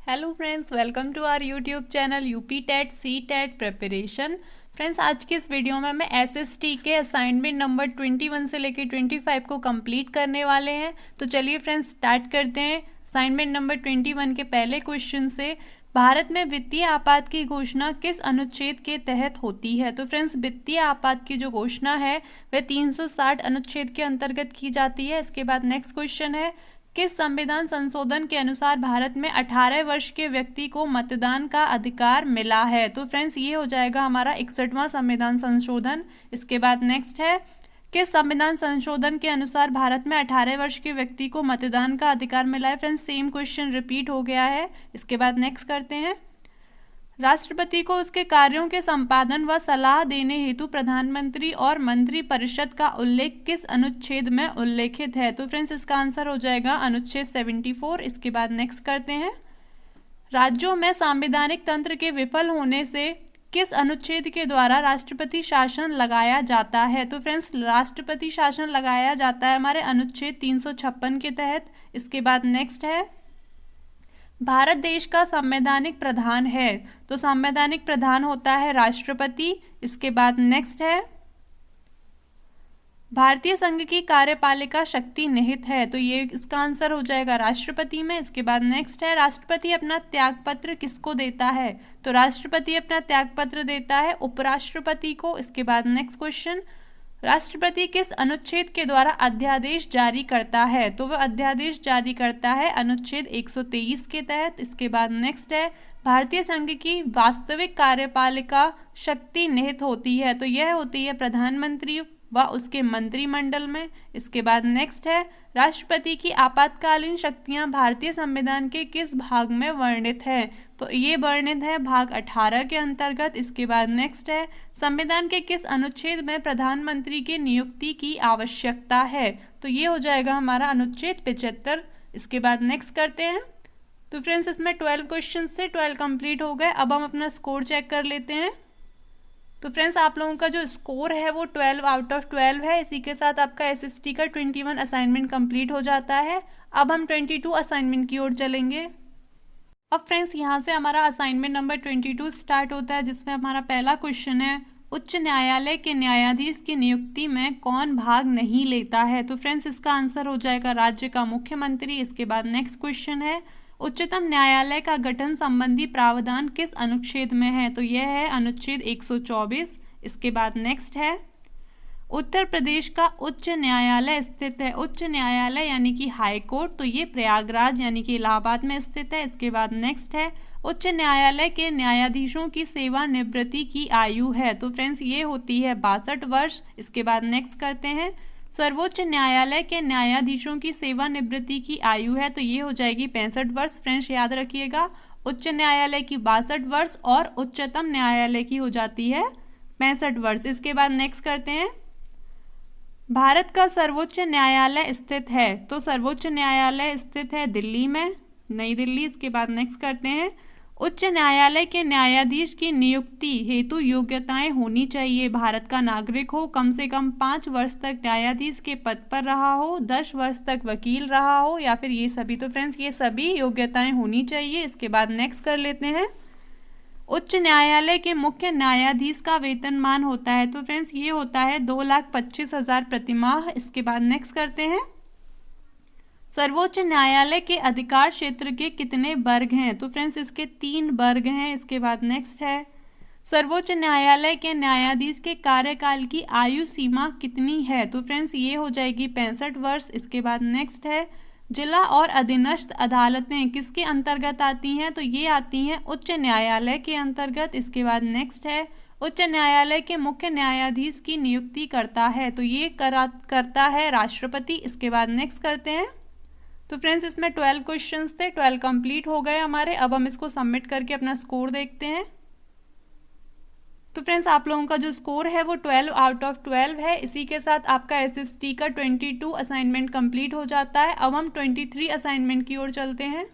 Hello friends, welcome to our YouTube channel UP TET C TET preparation. Friends, आज की इस video में मैं एसएसटी के असाइनमेंट नंबर 21 से लेकर 25 को कंप्लीट करने वाले हैं। तो चलिए फ्रेंड्स स्टार्ट करते हैं। असाइनमेंट नंबर 21 के पहले क्वेश्चन से, भारत में वित्तीय आपात की घोषणा किस अनुच्छेद के तहत होती है। तो फ्रेंड्स, वित्तीय आपात की जो घोषणा है वह 360 अनुच्छेद के अंतर्गत की जाती है। इसके बाद नेक्स्ट क्वेश्चन है, किस संविधान संशोधन के अनुसार भारत में 18 वर्ष के व्यक्ति को मतदान का अधिकार मिला है। तो फ्रेंड्स, ये हो जाएगा हमारा 61वां संविधान संशोधन। इसके बाद नेक्स्ट है, किस संविधान संशोधन के अनुसार भारत में 18 वर्ष के व्यक्ति को मतदान का अधिकार मिला है। फ्रेंड्स, सेम क्वेश्चन रिपीट हो गया है। इसके बाद नेक्स्ट करते हैं, राष्ट्रपति को उसके कार्यों के संपादन व सलाह देने हेतु प्रधानमंत्री और मंत्री परिषद का उल्लेख किस अनुच्छेद में उल्लेखित है। तो फ्रेंड्स, इसका आंसर हो जाएगा अनुच्छेद 74। इसके बाद नेक्स्ट करते हैं, राज्यों में संवैधानिक तंत्र के विफल होने से किस अनुच्छेद के द्वारा राष्ट्रपति शासन लगाया जाता है। तो फ्रेंड्स, राष्ट्रपति शासन लगाया जाता है हमारे अनुच्छेद 356 के तहत। इसके बाद नेक्स्ट है, भारत देश का संवैधानिक प्रधान है। तो संवैधानिक प्रधान होता है राष्ट्रपति। इसके बाद नेक्स्ट है, भारतीय संघ की कार्यपालिका शक्ति निहित है। तो ये इसका आंसर हो जाएगा राष्ट्रपति में। इसके बाद नेक्स्ट है, राष्ट्रपति अपना त्यागपत्र किसको देता है। तो राष्ट्रपति अपना त्यागपत्र देता है उपराष्ट्रपति को। इसके बाद नेक्स्ट क्वेश्चन, राष्ट्रपति किस अनुच्छेद के द्वारा अध्यादेश जारी करता है। तो वह अध्यादेश जारी करता है अनुच्छेद 123 के तहत। इसके बाद नेक्स्ट है, भारतीय संघ की वास्तविक कार्यपालिका शक्ति निहित होती है। तो यह होती है प्रधानमंत्री व उसके मंत्रिमंडल में। इसके बाद नेक्स्ट है, राष्ट्रपति की आपातकालीन शक्तियां भारतीय संविधान के किस भाग में वर्णित है। तो ये वर्णित है भाग 18 के अंतर्गत। इसके बाद नेक्स्ट है, संविधान के किस अनुच्छेद में प्रधानमंत्री की नियुक्ति की आवश्यकता है। तो ये हो जाएगा हमारा अनुच्छेद 75। इसके बाद नेक्स्ट करते हैं। तो फ्रेंड्स, इसमें 12 क्वेश्चन थे, 12 कंप्लीट हो गए। अब हम अपना स्कोर चेक कर लेते हैं। तो फ्रेंड्स, आप लोगों का जो स्कोर है वो 12 आउट ऑफ 12 है। इसी के साथ आपका एसएसटी का 21 असाइनमेंट कंप्लीट हो जाता है। अब हम 22 असाइनमेंट की ओर चलेंगे। अब फ्रेंड्स, यहाँ से हमारा असाइनमेंट नंबर 22 स्टार्ट होता है, जिसमें हमारा पहला क्वेश्चन है, उच्च न्यायालय के न्यायाधीश की नियुक्ति में कौन भाग नहीं लेता है। तो फ्रेंड्स, इसका आंसर हो जाएगा राज्य का मुख्यमंत्री। इसके बाद नेक्स्ट क्वेश्चन है, उच्चतम न्यायालय का गठन संबंधी प्रावधान किस अनुच्छेद में है। तो यह है अनुच्छेद 124। इसके बाद नेक्स्ट है, उत्तर प्रदेश का उच्च न्यायालय स्थित है। उच्च न्यायालय यानी कि हाई कोर्ट, तो ये प्रयागराज यानी कि इलाहाबाद में स्थित है। इसके बाद नेक्स्ट है, उच्च न्यायालय के न्यायाधीशों की सेवानिवृत्ति की आयु है। तो फ्रेंड्स, ये होती है 62 वर्ष। इसके बाद नेक्स्ट करते हैं, सर्वोच्च न्यायालय के न्यायाधीशों की सेवानिवृत्ति की आयु है। तो ये हो जाएगी 65 वर्ष। फ्रेंड्स, याद रखिएगा, उच्च न्यायालय की 62 वर्ष और उच्चतम न्यायालय की हो जाती है 65 वर्ष। इसके बाद नेक्स्ट करते हैं, भारत का सर्वोच्च न्यायालय स्थित है। तो सर्वोच्च न्यायालय स्थित है दिल्ली में, नई दिल्ली। इसके बाद नेक्स्ट करते हैं, उच्च न्यायालय के न्यायाधीश की नियुक्ति हेतु योग्यताएं होनी चाहिए। भारत का नागरिक हो, कम से कम 5 वर्ष तक न्यायाधीश के पद पर रहा हो, 10 वर्ष तक वकील रहा हो, या फिर ये सभी। तो फ्रेंड्स, ये सभी योग्यताएं होनी चाहिए। इसके बाद नेक्स्ट कर लेते हैं, उच्च न्यायालय के मुख्य न्यायाधीश का वेतनमान होता है। तो फ्रेंड्स, ये होता है 2,25,000 प्रतिमाह। इसके बाद नेक्स्ट करते हैं, सर्वोच्च न्यायालय के अधिकार क्षेत्र के कितने वर्ग हैं। तो फ्रेंड्स, इसके 3 वर्ग हैं। इसके बाद नेक्स्ट है, सर्वोच्च न्यायालय के न्यायाधीश के कार्यकाल की आयु सीमा कितनी है। तो फ्रेंड्स, ये हो जाएगी 65 वर्ष। इसके बाद नेक्स्ट है, जिला और अधीनस्थ अदालतें किसके अंतर्गत आती हैं। तो ये आती हैं उच्च न्यायालय के अंतर्गत। इसके बाद नेक्स्ट है, उच्च न्यायालय के मुख्य न्यायाधीश की नियुक्ति करता है। तो ये करता है राष्ट्रपति। इसके बाद नेक्स्ट करते हैं। तो फ्रेंड्स, इसमें 12 क्वेश्चंस थे, 12 कंप्लीट हो गए हमारे। अब हम इसको सबमिट करके अपना स्कोर देखते हैं। तो फ्रेंड्स, आप लोगों का जो स्कोर है वो 12 आउट ऑफ 12 है। इसी के साथ आपका एसएसटी का 22 असाइनमेंट कंप्लीट हो जाता है। अब हम 23 असाइनमेंट की ओर चलते हैं।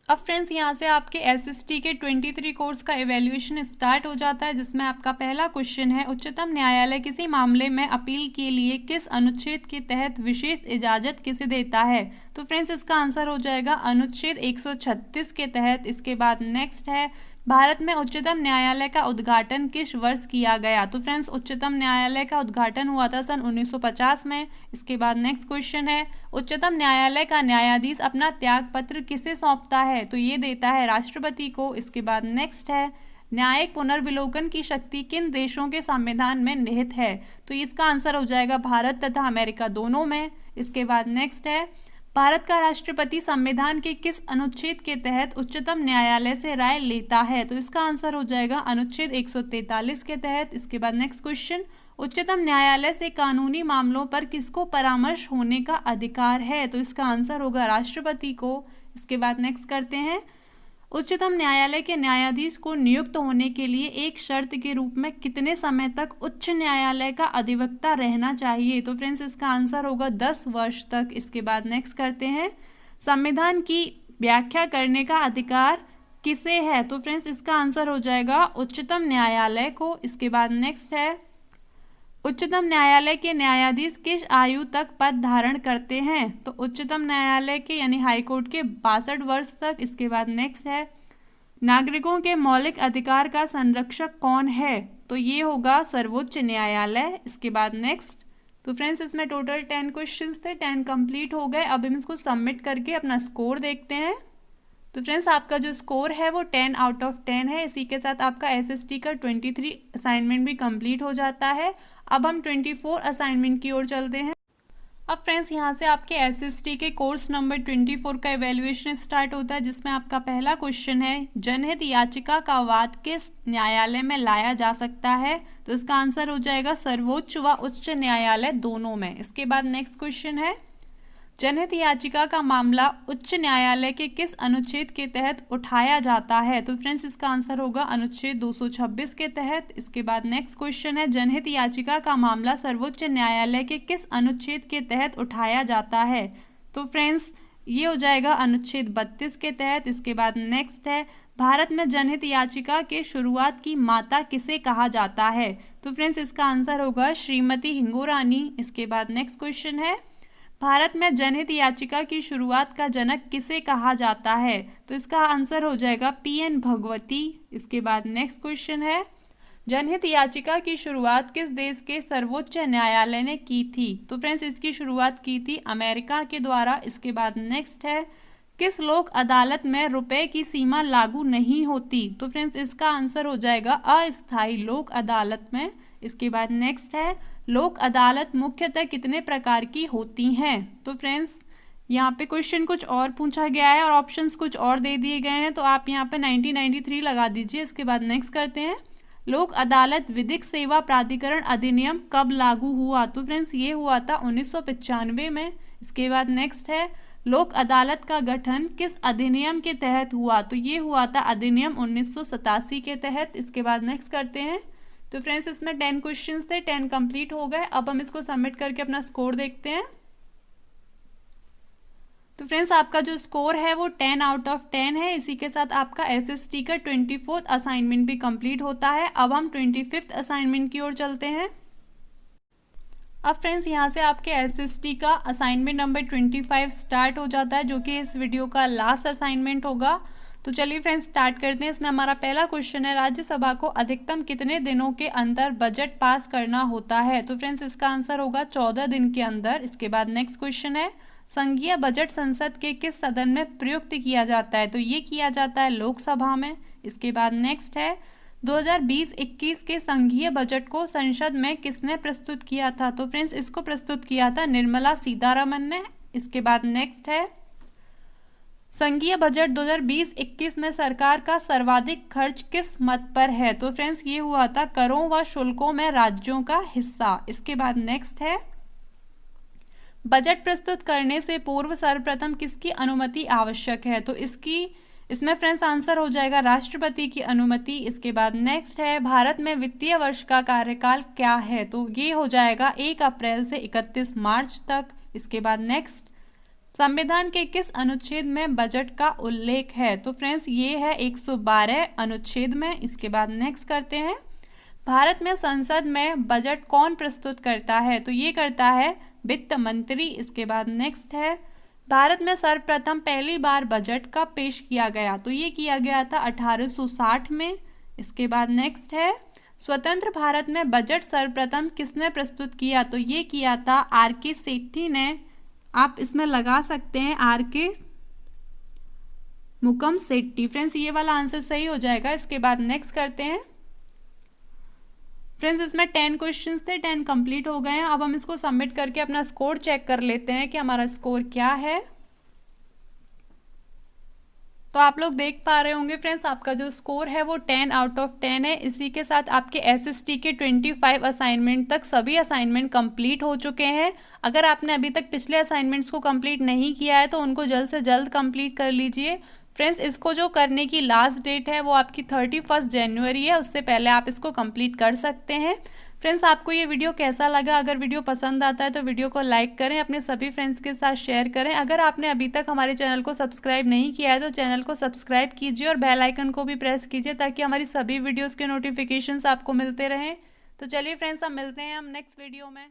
अब फ्रेंड्स यहाँ से आपके एसएसटी के 23 कोर्स का इवैल्यूएशन स्टार्ट हो जाता है, जिसमें आपका पहला क्वेश्चन है, उच्चतम न्यायालय किसी मामले में अपील के लिए किस अनुच्छेद के तहत विशेष इजाजत किसे देता है। तो फ्रेंड्स इसका आंसर हो जाएगा अनुच्छेद 136 के तहत। इसके बाद नेक्स्ट है, भारत में उच्चतम न्यायालय का उद्घाटन किस वर्ष किया गया। तो फ्रेंड्स उच्चतम न्यायालय का उद्घाटन हुआ था सन 1950 में। इसके बाद नेक्स्ट क्वेश्चन है, उच्चतम न्यायालय का न्यायाधीश अपना त्याग पत्र किसे सौंपता है। तो ये देता है राष्ट्रपति को। इसके बाद नेक्स्ट है, न्यायिक पुनर्विलोकन की शक्ति किन देशों के संविधान में निहित है। तो इसका आंसर हो जाएगा भारत तथा अमेरिका दोनों में। इसके बाद नेक्स्ट है, भारत का राष्ट्रपति संविधान के किस अनुच्छेद के तहत उच्चतम न्यायालय से राय लेता है। तो इसका आंसर हो जाएगा अनुच्छेद 143 के तहत। इसके बाद नेक्स्ट क्वेश्चन, उच्चतम न्यायालय से कानूनी मामलों पर किसको परामर्श होने का अधिकार है। तो इसका आंसर होगा राष्ट्रपति को। इसके बाद नेक्स्ट करते हैं, उच्चतम न्यायालय के न्यायाधीश को नियुक्त होने के लिए एक शर्त के रूप में कितने समय तक उच्च न्यायालय का अधिवक्ता रहना चाहिए। तो फ्रेंड्स इसका आंसर होगा 10 वर्ष तक। इसके बाद नेक्स्ट करते हैं, संविधान की व्याख्या करने का अधिकार किसे है। तो फ्रेंड्स इसका आंसर हो जाएगा उच्चतम न्यायालय को। इसके बाद नेक्स्ट है, उच्चतम न्यायालय के न्यायाधीश किस आयु तक पद धारण करते हैं। तो उच्चतम न्यायालय के यानी हाई कोर्ट के 62 वर्ष तक। इसके बाद नेक्स्ट है, नागरिकों के मौलिक अधिकार का संरक्षक कौन है। तो ये होगा सर्वोच्च न्यायालय। इसके बाद नेक्स्ट, तो फ्रेंड्स इसमें टोटल 10 क्वेश्चंस थे, 10 कंप्लीट हो गए। अब हम इसको सबमिट करके अपना स्कोर देखते हैं। तो फ्रेंड्स आपका जो स्कोर है वो 10 आउट ऑफ 10 है। इसी के साथ आपका एसएसटी का 23 असाइनमेंट भी कंप्लीट हो जाता है। अब हम 24 असाइनमेंट की ओर चलते हैं। अब फ्रेंड्स यहाँ से आपके एसएसटी के कोर्स नंबर 24 का इवैल्यूएशन स्टार्ट होता है, जिसमें आपका पहला क्वेश्चन है, जनहित याचिका का वाद किस न्यायालय में लाया जा सकता है। तो इसका आंसर हो जाएगा सर्वोच्च व उच्च न्यायालय दोनों में। इसके बाद नेक्स्ट क्वेश्चन है, जनहित याचिका का मामला उच्च न्यायालय के किस अनुच्छेद के तहत उठाया जाता है। तो फ्रेंड्स इसका आंसर होगा अनुच्छेद 226 के तहत। इसके बाद नेक्स्ट क्वेश्चन है, जनहित याचिका का मामला सर्वोच्च न्यायालय के किस अनुच्छेद के तहत उठाया जाता है। तो फ्रेंड्स ये हो जाएगा अनुच्छेद 32 के तहत। इसके बाद नेक्स्ट है, भारत में जनहित याचिका के शुरुआत की माता किसे कहा जाता है। तो फ्रेंड्स इसका आंसर होगा श्रीमती हिंगोरानी। इसके बाद नेक्स्ट क्वेश्चन है, भारत में जनहित याचिका की शुरुआत का जनक किसे कहा जाता है। तो इसका आंसर हो जाएगा पीएन भगवती। इसके बाद नेक्स्ट क्वेश्चन है, जनहित याचिका की शुरुआत किस देश के सर्वोच्च न्यायालय ने की थी। तो फ्रेंड्स इसकी शुरुआत की थी अमेरिका के द्वारा। इसके बाद नेक्स्ट है, किस लोक अदालत में रुपए की सीमा लागू नहीं होती। तो फ्रेंड्स इसका आंसर हो जाएगा अस्थायी लोक अदालत में। इसके बाद नेक्स्ट है, लोक अदालत मुख्यतः कितने प्रकार की होती हैं। तो फ्रेंड्स यहाँ पे क्वेश्चन कुछ और पूछा गया है और ऑप्शंस कुछ और दे दिए गए हैं, तो आप यहाँ पे 1993 लगा दीजिए। इसके बाद नेक्स्ट करते हैं, लोक अदालत विधिक सेवा प्राधिकरण अधिनियम कब लागू हुआ। तो फ्रेंड्स ये हुआ था 1995 में। इसके बाद नेक्स्ट है, लोक अदालत का गठन किस अधिनियम के तहत हुआ। तो ये हुआ था अधिनियम 1987 के तहत। इसके बाद नेक्स्ट करते हैं, तो फ्रेंड्स इसमें 10 क्वेश्चंस थे, 10 कंप्लीट हो गए। अब हम इसको सबमिट करके अपना स्कोर देखते हैं। तो फ्रेंड्स आपका जो स्कोर है वो 10 आउट ऑफ 10 है। इसी के साथ आपका एसएसटी का 24th असाइनमेंट भी कंप्लीट होता है। अब हम 25th असाइनमेंट की ओर चलते हैं। अब फ्रेंड्स यहाँ से आपके एसएसटी का असाइनमेंट नंबर 25 स्टार्ट हो जाता है, जो कि इस वीडियो का लास्ट असाइनमेंट होगा। तो चलिए फ्रेंड्स स्टार्ट करते हैं। इसमें हमारा पहला क्वेश्चन है, राज्यसभा को अधिकतम कितने दिनों के अंदर बजट पास करना होता है। तो फ्रेंड्स इसका आंसर होगा 14 दिन के अंदर। इसके बाद नेक्स्ट क्वेश्चन है, संघीय बजट संसद के किस सदन में प्रयुक्त किया जाता है। तो ये किया जाता है लोकसभा में। इसके बाद नेक्स्ट है, 2020-21 के संघीय बजट को संसद में किसने प्रस्तुत किया था। तो फ्रेंड्स इसको प्रस्तुत किया था निर्मला सीतारमन ने। इसके बाद नेक्स्ट है, संघीय बजट 2020-21 में सरकार का सर्वाधिक खर्च किस मद पर है। तो फ्रेंड्स ये हुआ था करों व शुल्कों में राज्यों का हिस्सा। इसके बाद नेक्स्ट है, बजट प्रस्तुत करने से पूर्व सर्वप्रथम किसकी अनुमति आवश्यक है। तो इसमें फ्रेंड्स आंसर हो जाएगा राष्ट्रपति की अनुमति। इसके बाद नेक्स्ट है, भारत में वित्तीय वर्ष का कार्यकाल क्या है। तो ये हो जाएगा 1 अप्रैल से 31 मार्च तक। इसके बाद नेक्स्ट, संविधान के किस अनुच्छेद में बजट का उल्लेख है? तो फ्रेंड्स ये है 112 अनुच्छेद में। इसके बाद नेक्स्ट करते हैं, भारत में संसद में बजट कौन प्रस्तुत करता है? तो ये करता है वित्त मंत्री। इसके बाद नेक्स्ट है, भारत में सर्वप्रथम पहली बार बजट कब पेश किया गया? तो ये किया गया था 1860 में। इसके बाद नेक्स्ट है, स्वतंत्र भारत में बजट सर्वप्रथम किसने प्रस्तुत किया? तो ये किया था R.K. सेठी ने। आप इसमें लगा सकते हैं R.K. मुकम सेट्टी। फ्रेंड्स ये वाला आंसर सही हो जाएगा। इसके बाद नेक्स्ट करते हैं, फ्रेंड्स इसमें 10 क्वेश्चंस थे, 10 कंप्लीट हो गए हैं। अब हम इसको सबमिट करके अपना स्कोर चेक कर लेते हैं कि हमारा स्कोर क्या है। तो आप लोग देख पा रहे होंगे फ्रेंड्स, आपका जो स्कोर है वो 10 आउट ऑफ 10 है। इसी के साथ आपके SST के 25 असाइनमेंट तक सभी असाइनमेंट कंप्लीट हो चुके हैं। अगर आपने अभी तक पिछले असाइनमेंट्स को कंप्लीट नहीं किया है तो उनको जल्द से जल्द कंप्लीट कर लीजिए। फ्रेंड्स इसको जो करने की लास्ट डेट है वो आपकी 31 जनवरी है, उससे पहले आप इसको कंप्लीट कर सकते हैं। फ्रेंड्स आपको ये वीडियो कैसा लगा? अगर वीडियो पसंद आता है तो वीडियो को लाइक करें, अपने सभी फ्रेंड्स के साथ शेयर करें। अगर आपने अभी तक हमारे चैनल को सब्सक्राइब नहीं किया है तो चैनल को सब्सक्राइब कीजिए और बेल आइकन को भी प्रेस कीजिए ताकि हमारी सभी वीडियोज़ के नोटिफिकेशंस आपको मिलते रहें। तो चलिए फ्रेंड्स, हम मिलते हैं नेक्स्ट वीडियो में।